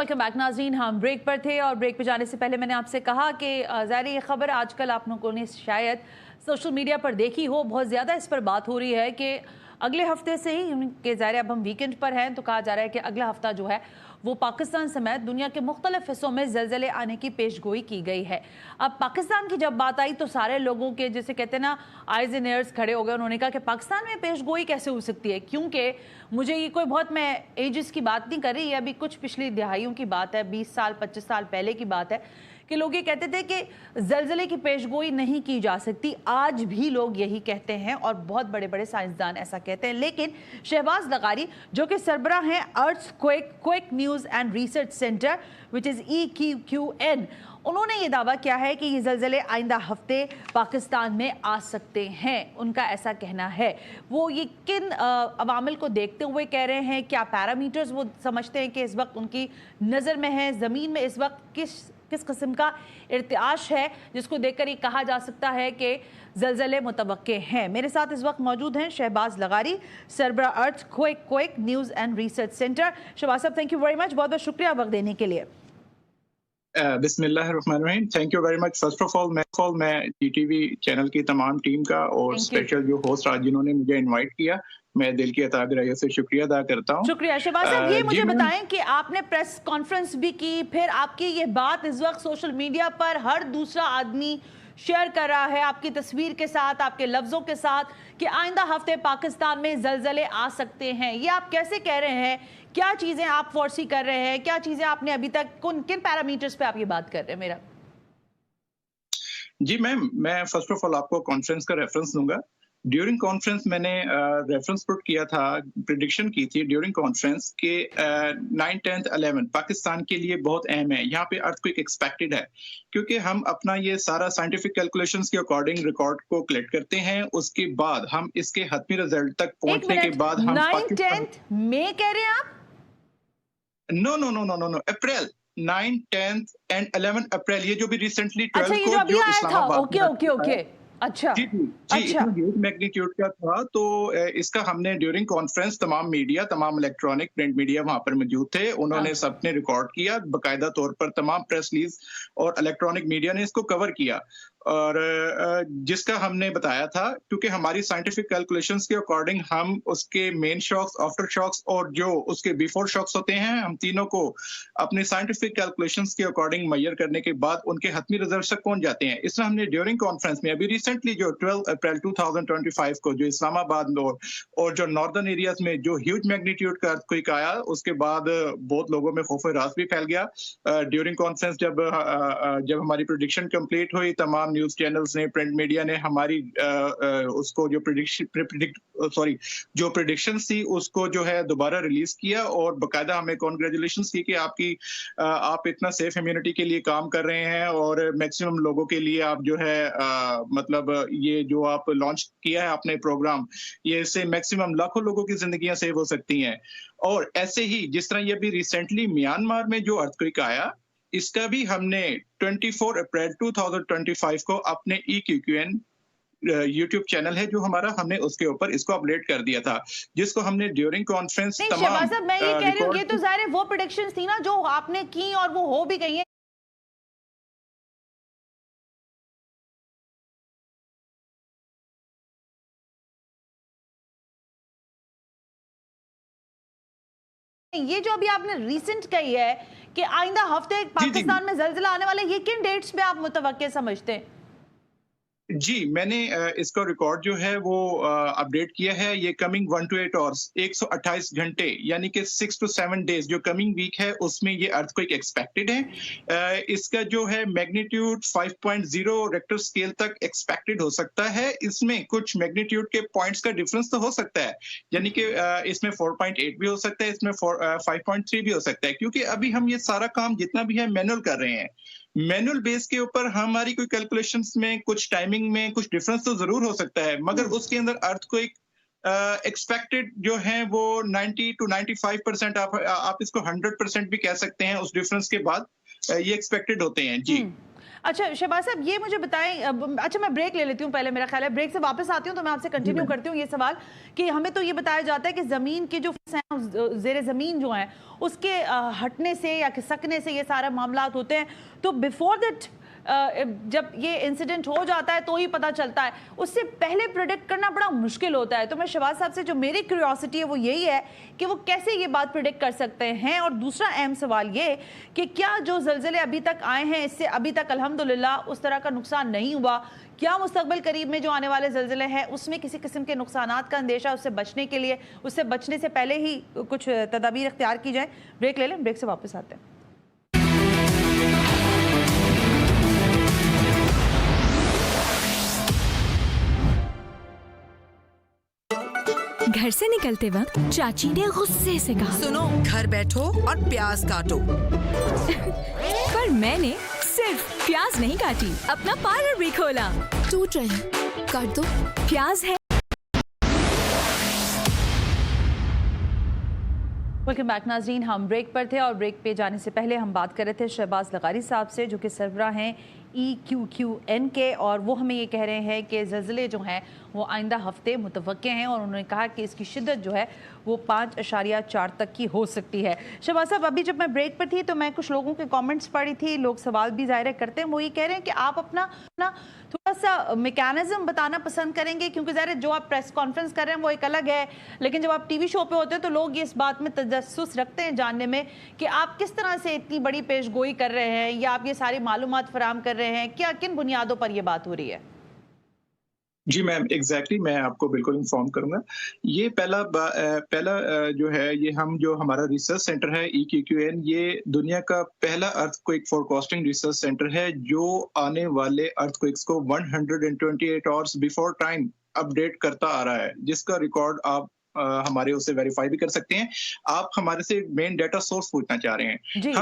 Welcome back नाज़रीन। हम break पर थे और ब्रेक पे जाने से पहले मैंने आपसे कहा कि ज़ाहिर ये खबर आजकल आप लोगों ने शायद सोशल मीडिया पर देखी हो, बहुत ज़्यादा इस पर बात हो रही है कि अगले हफ्ते से ही उनके ज़ाहिर अब हम वीकेंड पर हैं तो कहा जा रहा है कि अगला हफ्ता जो है वो पाकिस्तान समेत दुनिया के मुख्तलिफ हिस्सों में ज़लज़ले आने की पेशगोई की गई है। अब पाकिस्तान की जब बात आई तो सारे लोगों के जैसे कहते हैं ना आइज एंड एयर्स खड़े हो गए। उन्होंने कहा कि पाकिस्तान में पेशगोई कैसे हो सकती है, क्योंकि मुझे ये कोई बहुत मैं एजेस की बात नहीं कर रही, ये अभी कुछ पिछली दिहाइयों की बात है, 20 साल 25 साल पहले की बात है कि लोग ये कहते थे कि ज़लज़ले की पेशगोई नहीं की जा सकती। आज भी लोग यही कहते हैं और बहुत बड़े बड़े साइंसदान ऐसा कहते हैं। लेकिन शहबाज लगारी जो कि सरबराह हैं earthquake news and research centre which is EQQN, उन्होंने ये दावा किया है कि ये ज़लज़ले आइंदा हफ्ते पाकिस्तान में आ सकते हैं। उनका ऐसा कहना है। वो ये किन अवामिल को देखते हुए कह रहे हैं, क्या पैरामीटर्स वो समझते हैं कि इस वक्त उनकी नज़र में है, ज़मीन में इस वक्त किस किस्म का इर्तिआश है जिसको देखकर ये कहा जा सकता है कि ज़लज़ले मुतवक्के हैं। मेरे साथ इस वक्त मौजूद हैं शहबाज लगारी, सरबराह earthquake news and research centre. Shahbaz साहब, थैंक यू वेरी मच, बहुत बहुत शुक्रिया वक्त देने के लिए। बिस्मिल्लाहिर्रहमानिर्रहीम। Thank you very much. First of all मैं GTV चैनल की तमाम टीम का और स्पेशल जो होस्ट आज जिन्होंने मुझे इनवाइट किया, मैं दिल की अता गहराइयों से शुक्रिया अदा करता हूँ। शुक्रिया। शहबाज साहब, ये मुझे बताएं कि आपने प्रेस कॉन्फ्रेंस भी की, फिर आपकी ये बात इस वक्त सोशल मीडिया पर हर दूसरा आदमी शेयर कर रहा है आपकी तस्वीर के साथ, आपके लफ्जों के साथ, कि आइंदा हफ्ते पाकिस्तान में ज़लज़ले आ सकते हैं। ये आप कैसे कह रहे हैं? क्या चीज़ें आप फोर्सी कर रहे हैं? क्या चीज़ें आपने अभी तक किन पैरामीटर्स पे आप ये बात कर रहे हैं? मेरा जी मैम, मैं फर्स्ट ऑफ ऑल आपको कॉन्फ्रेंस का रेफरेंस दूंगा। ड्यूरिंग कॉन्फ्रेंस मैंने रेफरेंस पुट किया था, प्रेडिक्शन की थी ड्यूरिंग कॉन्फ्रेंस के 9, 10, 11 पाकिस्तान के लिए बहुत अहम है। यहाँ पे अर्थक्वेक एक्सपेक्टेड है क्योंकि हम अपना ये सारा साइंटिफिक कैलकुलेशंस के अकॉर्डिंग रिकॉर्ड को कलेक्ट करते हैं। उसके बाद हम इसके हतमी रिजल्ट तक पहुंचने के बाद हम 9-10 मई कह रहे हैं आप? नो, अप्रैल 9, 10 एंड 11 अप्रैल, ये जो भी रिसेंटली 12 अच्छा, ये जो अभी आया था। ओके। अच्छा, जी इतना ह्यूज मैग्नीट्यूड का था। तो इसका हमने ड्यूरिंग कॉन्फ्रेंस तमाम मीडिया, तमाम इलेक्ट्रॉनिक प्रिंट मीडिया वहां पर मौजूद थे, उन्होंने सबने रिकॉर्ड किया बकायदा तौर पर, तमाम प्रेस रिलीज और इलेक्ट्रॉनिक मीडिया ने इसको कवर किया। और जिसका हमने बताया था, क्योंकि हमारी साइंटिफिक कैलकुलेशंस के अकॉर्डिंग हम उसके मेन शॉक्स, आफ्टर शॉक्स और जो उसके बिफोर शॉक्स होते हैं, हम तीनों को अपने साइंटिफिक कैलकुलेशंस के अकॉर्डिंग मेजर करने के बाद उनके हतमी रिजल्ट तक पहुंच जाते हैं। इसमें हमने ड्यूरिंग कॉन्फ्रेंस में अभी रिसेंटली जो 12 अप्रैल 2025 को जो इस्लामाबाद और जो नॉर्दर्न एरियाज में जो ह्यूज मैग्नीट्यूड का अर्थक्वेक आया, उसके बाद बहुत लोगों में खौफ रास भी फैल गया। ड्यूरिंग कॉन्फ्रेंस जब हमारी प्रेडिक्शन कंप्लीट हुई, तमाम न्यूज चैनल्स ने, प्रिंट मीडिया ने हमारी उसको जो प्रेडिक्शन थी उसको जो है दोबारा रिलीज किया और बकायदा हमें कॉन्ग्रेचुलेशंस की कि आप इतना सेफ इम्यूनिटी के लिए काम कर रहे हैं और मैक्सिमम लोगों के लिए आप जो है मतलब ये जो आप लॉन्च किया है आपने प्रोग्राम, ये इससे मैक्सिमम लाखों लोगों की जिंदगियां सेव हो सकती हैं। और ऐसे ही जिस तरह ये भी रिसेंटली म्यांमार में जो अर्थक्वेक आया, इसका भी हमने 24 अप्रैल 2025 को अपने EQQN YouTube चैनल है जो हमारा, हमने उसके ऊपर इसको अपडेट कर दिया था, जिसको हमने ड्यूरिंग कॉन्फ्रेंस शहबाज साहब, मैं ये कह रही हूँ, ये तो ज़ाहिर वो प्रेडिक्शंस थी ना जो आपने की और वो हो भी गई है। ये जो अभी आपने रिसेंट कही है कि आइंदा हफ्ते पाकिस्तान में ज़लज़ला आने वाला है, ये किन डेट्स पे आप मुतवक्के समझते हैं? जी, मैंने इसका रिकॉर्ड जो है वो अपडेट किया है। ये कमिंग 1 to 8 आवर्स, 128 घंटे यानी कि 6 to 7 डेज जो कमिंग वीक है उसमें ये अर्थक्वेक एक्सपेक्टेड है। इसका जो है मैग्नीट्यूड 5.0 रेक्टर स्केल तक एक्सपेक्टेड हो सकता है। इसमें कुछ मैग्नीट्यूड के पॉइंट्स का डिफरेंस तो हो सकता है, यानी कि इसमें 4.8 भी हो सकता है, इसमें 5.3 भी हो सकता है, क्योंकि अभी हम ये सारा काम जितना भी है मैनुअल कर रहे हैं। मैनुअल बेस के ऊपर हमारी कोई कैलकुलेशंस में कुछ टाइमिंग में कुछ डिफरेंस तो जरूर हो सकता है, मगर उसके अंदर अर्थक्वेक एक्सपेक्टेड जो है वो 90 to 95%, आप इसको 100% भी कह सकते हैं, उस डिफरेंस के बाद ये एक्सपेक्टेड होते हैं। जी अच्छा शहबाज साहब, ये मुझे बताएं, अच्छा मैं ब्रेक ले लेती हूँ पहले, मेरा ख्याल है ब्रेक से वापस आती हूँ तो मैं आपसे कंटिन्यू करती हूँ ये सवाल कि हमें तो ये बताया जाता है कि ज़मीन की जो ज़ेर ज़मीन जो है उसके हटने से या खिसकने से ये सारा मामला होते हैं, तो बिफोर दैट जब ये इंसिडेंट हो जाता है तो ही पता चलता है, उससे पहले प्रिडिक्ट करना बड़ा मुश्किल होता है। तो मैं शहबाज साहब से जो मेरी क्यूरियोसिटी है वो यही है कि वो कैसे ये बात प्रिडिक्ट कर सकते हैं। और दूसरा अहम सवाल ये कि क्या जो ज़लज़ले अभी तक आए हैं इससे अभी तक अल्हम्दुलिल्लाह उस तरह का नुकसान नहीं हुआ, क्या मुस्तकबिल करीब में जो आने वाले ज़लज़ले हैं उसमें किसी किस्म के नुकसानात का अंदेशा, उससे बचने के लिए, उससे बचने से पहले ही कुछ तदाबीर इख्तियार की जाए? ब्रेक ले लें, ब्रेक से वापस आते हैं। घर से निकलते वक्त चाची ने गुस्से से कहा, सुनो, घर बैठो और प्याज काटो। पर मैंने सिर्फ प्याज नहीं काटी, अपना पार्लर भी खोला। टूट रहे हैं, काट दो। प्याज है। वेलकम बैक नाज़रीन, हम ब्रेक पर थे और ब्रेक पे जाने से पहले हम बात कर रहे थे शहबाज लगारी साहब से जो कि सरबराह हैं EQQN के, और वो हमें ये कह रहे हैं कि ज़लज़ले जो हैं वो आइंदा हफ्ते मुतवक्के हैं और उन्होंने कहा कि इसकी शिद्दत जो है वो 5.4 तक की हो सकती है। शहबाज साहब, अभी जब मैं ब्रेक पर थी तो मैं कुछ लोगों के कमेंट्स पढ़ी थी, लोग सवाल भी ज़ाहिर करते हैं, वो ये कह रहे हैं कि आप अपना थोड़ा सा मैकेनिज्म बताना पसंद करेंगे, क्योंकि ज़ाहिर जो आप प्रेस कॉन्फ्रेंस कर रहे हैं वो एक अलग है, लेकिन जब आप टीवी शो पे होते हैं तो लोग ये इस बात में तजस्सुस रखते हैं जानने में कि आप किस तरह से इतनी बड़ी पेशगोई कर रहे हैं या आप ये सारी मालूमात फराहम कर रहे हैं, क्या किन बुनियादों पर यह बात हो रही है? जी मैम, एग्जैक्टली मैं आपको बिल्कुल इन्फॉर्म करूंगा। ये पहला जो है, ये हम जो हमारा रिसर्च सेंटर है EQQN, ये दुनिया का पहला अर्थक्वेक फोरकास्टिंग रिसर्च सेंटर है जो आने वाले अर्थक्वेक्स को 128 आवर्स बिफोर टाइम अपडेट करता आ रहा है, जिसका रिकॉर्ड आप हमारे उससे वेरीफाई भी कर सकते हैं। आप हमारे से मेन डाटा सोर्स पूछना चाह रहे हैं।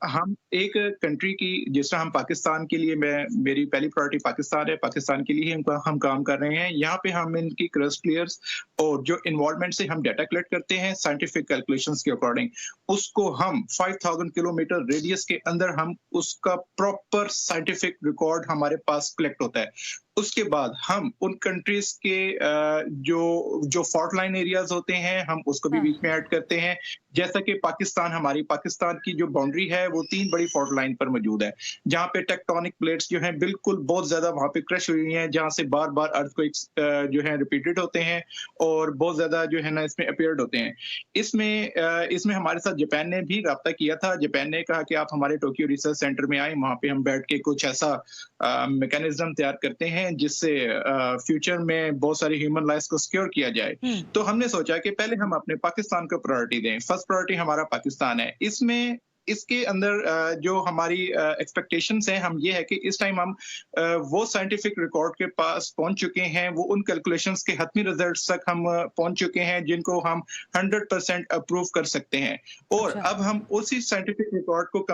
हम एक कंट्री की, जिस तरह हम पाकिस्तान के लिए, मेरी पहली प्रायोरिटी पाकिस्तान है, पाकिस्तान के लिए हम काम कर रहे हैं। यहाँ पे हम इनकी क्रस्ट क्लियर्स और जो इन्वॉल्वमेंट से हम डाटा कलेक्ट करते हैं साइंटिफिक कैलकुलेशंस के अकॉर्डिंग, उसको हम 5000 किलोमीटर रेडियस के अंदर हम उसका प्रॉपर साइंटिफिक रिकॉर्ड हमारे पास कलेक्ट होता है। उसके बाद हम उन कंट्रीज के जो फॉल्ट लाइन एरियाज होते हैं हम उसको भी बीच में ऐड करते हैं। जैसा कि पाकिस्तान की जो बाउंड्री है वो 3 बड़ी फॉल्ट लाइन पर मौजूद है, जहां पे टेक्टोनिक प्लेट्स जो हैं बिल्कुल बहुत ज्यादा वहां पे क्रश हुई हैं, जहां से बार बार अर्थक्वेक्स जो है रिपीटेड होते हैं और बहुत ज्यादा जो है ना इसमें अपीयर्ड होते हैं। इसमें हमारे साथ जापान ने भी राब्ता किया था। जापान ने कहा कि आप हमारे टोक्यो रिसर्च सेंटर में आए, वहां पे हम बैठ के कुछ ऐसा मैकेनिज्म तैयार करते हैं जिससे फ्यूचर में बहुत सारी ह्यूमन लाइफ को सिक्योर किया जाए। तो हमने सोचा कि पहले हम अपने पाकिस्तान को प्रायोरिटी दें। फर्स्ट प्रायोरिटी हमारा पाकिस्तान है। इसके अंदर जो हमारी एक्सपेक्टेशंस हैं हम ये है कि इस टाइम हम वो साइंटिफिक रिकॉर्ड के पास पहुंच चुके हैं, वो उन कैलकुलेशंस के हतमी रिजल्ट्स तक हम पहुंच चुके हैं जिनको हम 100% अप्रूव कर सकते हैं। और अब हम उसी साइंटिफिक रिकॉर्ड को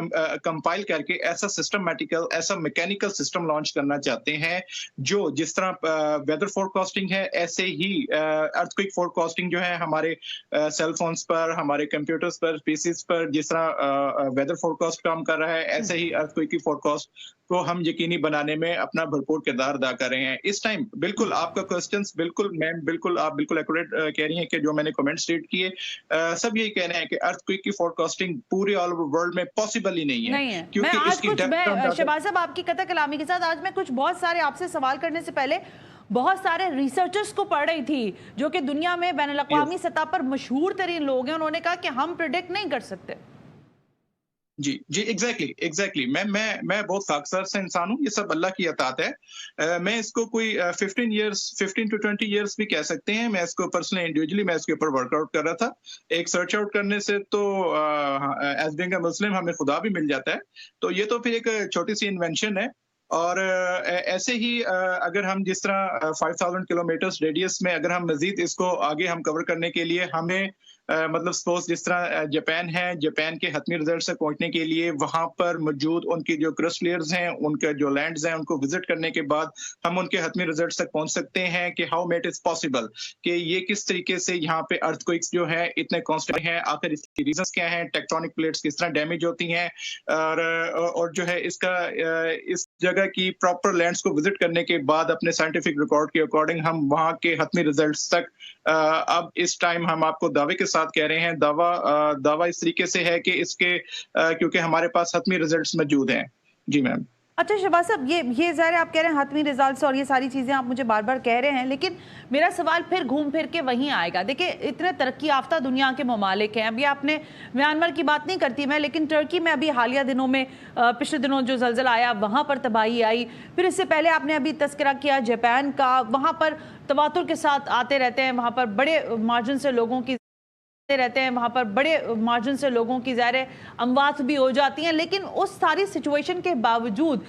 कंपाइल करके ऐसा सिस्टमैटिकल, ऐसा मैकेनिकल सिस्टम लॉन्च करना चाहते हैं जो जिस तरह वेदर फोरकास्टिंग है ऐसे ही अर्थक्वेक फोरकास्टिंग जो है हमारे सेल फोन्स पर, हमारे कंप्यूटर्स पर, पीसीज पर जिस तरह वेदर फोरकास्ट काम कर रहा है, ऐसे ही अर्थक्वेक की फोरकास्ट को हम यकीनी बनाने में अपना भरपूर किरदार अदा कर रहे हैं। इस टाइम बिल्कुल आपका क्वेश्चंस बिल्कुल मैम बिल्कुल आप बिल्कुल एक्यूरेट कह रही हैं कि जो मैंने कमेंट स्टेट किए सब यही कह रहे हैं कि अर्थक्वेक की फोरकास्टिंग पूरे ऑल ओवर वर्ल्ड में पॉसिबल ही नहीं है। क्योंकि इसकी शहबाज साहब आपकी कथा कलामी के साथ आज मैं कुछ बहुत सारे आपसे सवाल करने से पहले बहुत सारे रिसर्चर्स को पढ़ रही थी जो कि दुनिया में बैनुल-अक़वामी सतह पर मशहूर तरीन लोग हैं। उन्होंने कहा कि हम प्रिडिक्ट नहीं कर सकते। जी एग्जैक्टली मैं बहुत खाकसार से इंसान हूँ, ये सब अल्लाह की अतात है। मैं इसको कोई 15 to 20 इयर्स भी कह सकते हैं। मैं इसको पर्सनली इंडिविजुअली मैं इसके ऊपर वर्कआउट कर रहा था। एक सर्च आउट करने से तो एज बीइंग अ मुस्लिम हमें खुदा भी मिल जाता है, तो ये तो फिर एक छोटी सी इन्वेंशन है और ऐसे ही अगर हम जिस तरह 5000 किलोमीटर रेडियस में अगर हम मजीद इसको आगे हम कवर करने के लिए हमें मतलब सपोज जिस तरह जापान है, जापान के हतमी रिजल्ट से पहुंचने के लिए वहां पर मौजूद उनकी जो क्रस्ट लेयर्स हैं, उनके जो लैंड्स हैं, उनको विजिट करने के बाद हम उनके हतमी रिजल्ट तक पहुंच सकते हैं कि हाउ मेट इज पॉसिबल, कि ये किस तरीके से यहाँ पे अर्थक्वेक्स जो है इतने कांस्टेंट हैं, आखिर इसकी रीजंस क्या हैं, टेक्टोनिक प्लेट्स किस तरह डैमेज होती हैं, और जो है इसका इस जगह की प्रॉपर लैंड्स को विजिट करने के बाद अपने साइंटिफिक रिकॉर्ड के अकॉर्डिंग हम वहाँ के हतमी रिजल्ट तक अब इस टाइम हम आपको दावे के साथ कह रहे हैं। दावा इस तरीके से है कि इसके क्योंकि हमारे पास हतमी रिजल्ट्स मौजूद हैं। जी मैम। अच्छा शहबाज साहब, ये ज़ाहिर है आप कह रहे हैं हतमी रिजल्ट्स और ये सारी चीज़ें आप मुझे बार बार कह रहे हैं, लेकिन मेरा सवाल फिर घूम फिर के वहीं आएगा। देखिए, इतने तरक्की याफ्ता दुनिया के ममालिक हैं, अभी आपने म्यांमार की बात नहीं करती मैं, लेकिन टर्की में अभी हालिया दिनों में पिछले दिनों जो ज़लज़ला आया वहाँ पर तबाही आई। फिर इससे पहले आपने अभी तस्करा किया जापान का, वहाँ पर तवातुर के साथ आते रहते हैं, वहाँ पर बड़े मार्जिन से लोगों की रहते हैं, वहाँ पर बड़े मार्जिन से लोगों की ज़ाहिर अमवात भी हो जाती हैं, लेकिन उस सारी सिचुएशन के बावजूद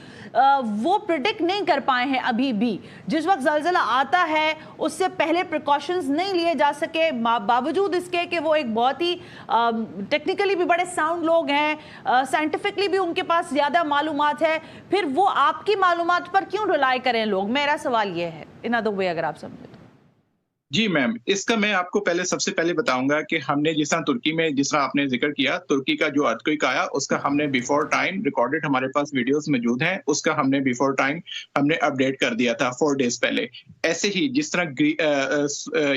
वो प्रिडिक्ट नहीं कर पाए हैं अभी भी। जिस वक्त ज़लज़ला आता है उससे पहले प्रिकॉशंस नहीं लिए जा सके, बावजूद इसके कि वो एक बहुत ही टेक्निकली भी बड़े साउंड लोग हैं, साइंटिफिकली भी उनके पास ज़्यादा मालूमात है, फिर वो आपकी मालूमात पर क्यों रिलाई करें लोग? मेरा सवाल ये है, इन अदर वे अगर आप समझें। जी मैम, इसका मैं आपको सबसे पहले बताऊंगा कि हमने जिस तरह तुर्की में जिस तरह आपने जिक्र किया, तुर्की का जो अर्थक्वेक आया उसका हमने बिफोर टाइम रिकॉर्डेड हमारे पास वीडियोस मौजूद हैं, उसका हमने बिफोर टाइम हमने अपडेट कर दिया था 4 डेज पहले। ऐसे ही जिस तरह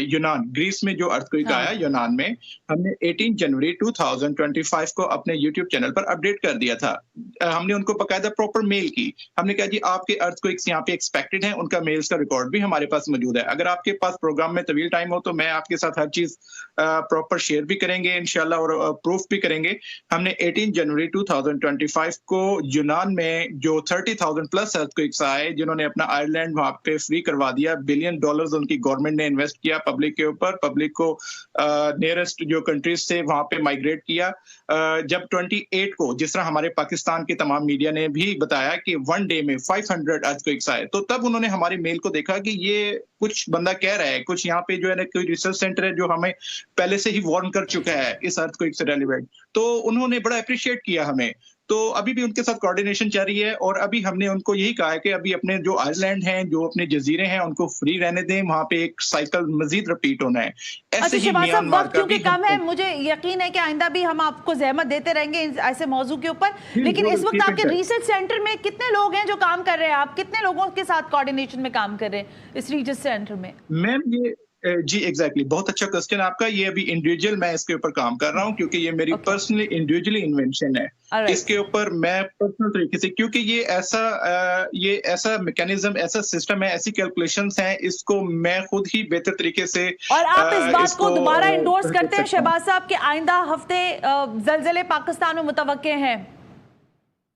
यूनान ग्रीस में जो अर्थक्वेक आया यूनान में, हमने 18 जनवरी 2025 को अपने यूट्यूब चैनल पर अपडेट कर दिया था। हमने उनको बाकायदा प्रॉपर मेल की, हमने कहा जी आपके अर्थक्वेक्स यहाँ पे एक्सपेक्टेड हैं, उनका मेल्स का रिकॉर्ड भी हमारे पास मौजूद है। अगर आपके पास प्रोग्राम में तवील टाइम हो तो मैं आपके साथ हर चीज प्रॉपर शेयर भी करेंगे इंशाल्लाह और प्रूफ भी करेंगे। हमने 18 जनवरी 2025 को यूनान में जो 30,000 प्लस अर्थक्वेक्स आए, जिन्होंने अपना आयरलैंड वहां पे फ्री करवा दिया, $1 बिलियन उनकी गवर्नमेंट ने इन्वेस्ट किया पब्लिक के ऊपर, पब्लिक को नियरेस्ट जो कंट्रीज थे वहां पे माइग्रेट किया। जब 28 को जिस तरह हमारे पाकिस्तान के तमाम मीडिया ने भी बताया कि 1 डे में 500 अर्थक्वेक्स आए, तो तब उन्होंने हमारी मेल को देखा कि ये कुछ बंदा कह रहा है, कुछ यहाँ पे जो है ना कोई रिसर्च सेंटर है जो हमें पहले से ही वार्न कर चुका है इस अर्थक्वेक से रेलेवेंट, तो उन्होंने बड़ा अप्रिशिएट किया हमें। तो अभी भी उनके साथ कोऑर्डिनेशन जारी है और अभी हमने उनको यही कहा है कि अभी अपने जो आइलैंड हैं, जो अपने जजीरे हैं, उनको फ्री रहने दें, वहां पे एक साइकिल मजीद रिपीट होना है। ऐसे ही म्यांमार का भी कम है, मुझे यकीन है कि आइंदा भी हम आपको जहमत देते रहेंगे ऐसे मौजू के ऊपर। लेकिन इस वक्त आपके रिसर्च सेंटर में कितने लोग हैं जो काम कर रहे हैं? आप कितने लोगों के साथ कोऑर्डिनेशन में काम कर रहे हैं इस रिसर्च सेंटर में? मैम ये जी एग्जैक्टली बहुत अच्छा क्वेश्चन आपका। ये अभी इंडिविजुअल मैं इसके ऊपर काम कर रहा हूँ क्योंकि ये मेरी पर्सनली इंडिविजुअली इन्वेंशन है। इसके ऊपर मैं पर्सनल तरीके से, क्योंकि ये ऐसा मैकेनिज्म, ऐसा सिस्टम है, ऐसी कैलकुलेशंस हैं, इसको मैं खुद ही बेहतर तरीके से और आप इस बात को दोबारा इंडोर्स करते हैं शहबाज साहब कि आइंदा हफ्ते ज़लज़ले पाकिस्तान में मुतवक्के हैं?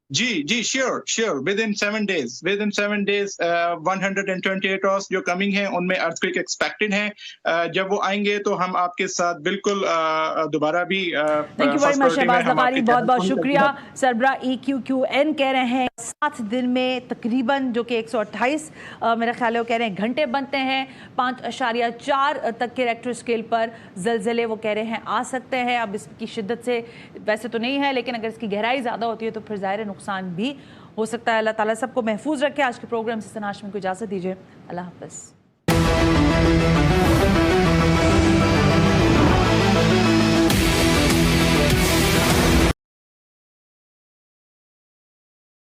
जी sure within 7 days 128 hours जो कमिंग है उनमें अर्थक्वेक एक्सपेक्टेड हैं। जब वो आएंगे तो हम आपके साथ बिल्कुल दोबारा भी thank you very much Shahbaz Labari, बहुत बहुत शुक्रिया। सरबरा EQQN कह रहे हैं 7 दिन में तकरीबन जो कि 128 मेरा ख्याल है वो कह रहे हैं घंटे बनते हैं, 5.4 तक के रेक्टर स्केल पर ज़लज़ले वो कह रहे हैं आ सकते हैं। अब इसकी शिद्दत से वैसे तो नहीं है, लेकिन अगर इसकी गहराई ज़्यादा होती है तो फिर ज़ाहिर नुकसान भी हो सकता है। अल्लाह ताला सबको महफूज रखे। आज के प्रोग्राम से सनाश में को इजाज़त दीजिए। अल्लाह हाफ़िज़।